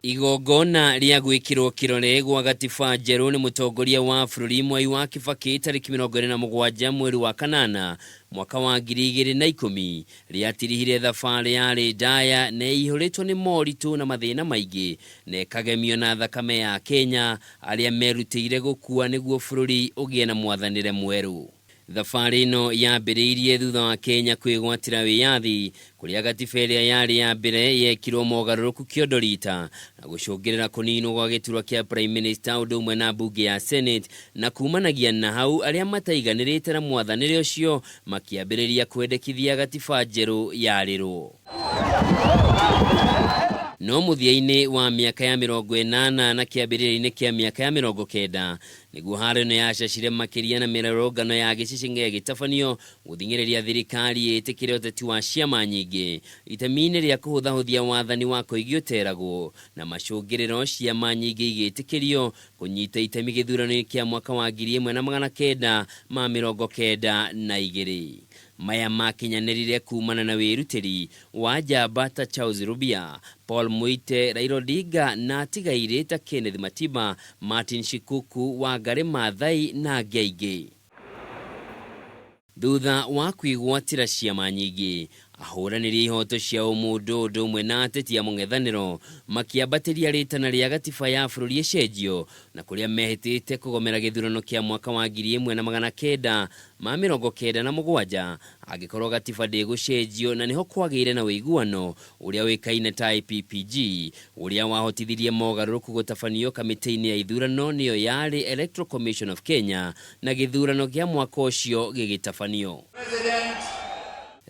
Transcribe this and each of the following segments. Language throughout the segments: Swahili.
Igogona ria gwikirwo kirore gwa gatiba njeru ni mutongoria wa bururi Mwai wa Kibaki tariki 27 mweri wa kanana mwaka wa 2010 riatirihire thabari yari ndaya na ihuritwo ni moritu na mathina maingi na kagemio na thakame ya Kenya aria merutire gukua niguo bururi ugie na mwathanire mweru. Thabari ino yambiriirie thutha wa Kenya kwigwatira wiyathi kuria gatiba iria yari ya mbere yekirwo mogaruruku kiondorita na gucungirira kunino gwa giturwa kia Prime Minister undu umwe na mbunge ya Senate na kumanagia na hau aria mataiganirite na mwathanire ucio makiambiriria kwendekithia gatiba njeru yarirwo. No muthiaini wa miaka ya 80 na kiambiriria-ini kia miaka ya 90 niguo harino yacacire makiria na mirarũngano ya gicicinge gitafanio guthingiriria thirikari itikire uteti wa ciama nyingi itemini ria kuhuthahuthia wathani wa kuigioteragwo na macungiriro ciama nyingi igitikirio kunyita itemi githurano kia mwaka wa 1992. Maya makinyanirire kumana na wirutiri wa njamba Charles Rubia, Paul Muite, Raila Odinga na tigaire ta Kenneth Matiba, Martin Shikuku, Wangari Maathai na Ngeige. Thutha wa kwigwatira ciama nyingi ahuraniri ihoto cia umundu undu umwe na ateti ya mung'ethaniro makiambatiria ritana ria gatiba ya bururi icenjio na kuria mehitite kugomera githurano kia mwaka wa 1997 agikorwo gatiba ndigucenjio na niho kwagire na wiguano uria wikaine ta IPPG uria wahotithirie mogaruruku gutafanio kamiti-ini ya ithurano niyo yari Electoral Commission of Kenya na githurano kia mwaka ucio gigitafanio.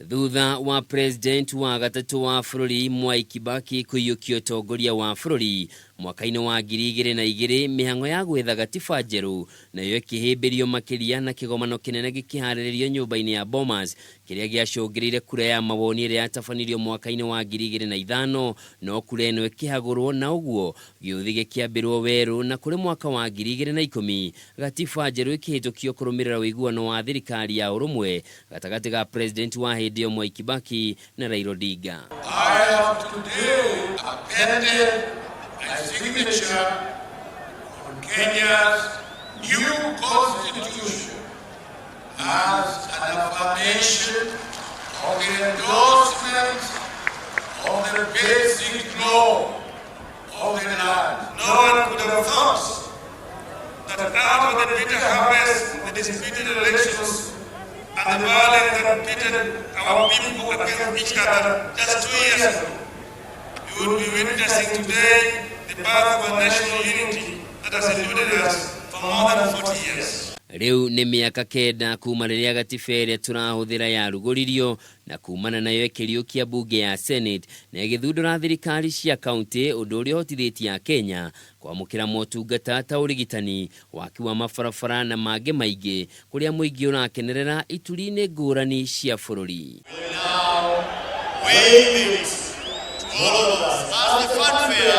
Thutha wa president wa gatatu wa bururi Mwai Kibaki kuyukio utongoria wa bururi mwaka-ini wa 2002 mihango ya gwetha gatiba njeru nayo ikihimbirio makiria na kigomano kinene gikihariririo nyumba-ini ya Bomas kiria giacungirire kura ya mawoni iria yatafanirio mwaka-ini wa 2005 no kura ino ikihagurwo na uguo giuthi gikiambirwo weru na kuri mwaka wa 2010 gatiba njeru ikihitukio kurumirira wiguano wa thirikari ya urumwe gatagati ga president wa hindi Mwai Kibaki na Raila Odinga. I have today appended my signature on Kenya's new constitution as an affirmation of the endorsement of the basic law of the land. No one could have thought that out of the bitter harvest, the disputed elections, and the violence that pitted our people against each other just 2 years ago, we will be witnessing today the birth of a national unity that has eluded us for more than 40 years. Riu ni miaka kenda kuma riria gatiba iria turahuthira yaruguririo na kumana nayo ikiriukia bunge ya Senate na igithundura thirikari cia kaunti undu uria hotithitie Akenya kwamukira motungata ta urigitani waki wa mabarabara na mangi maingi kuria muingi urakenerera ituri-ini ngurani cia bururi.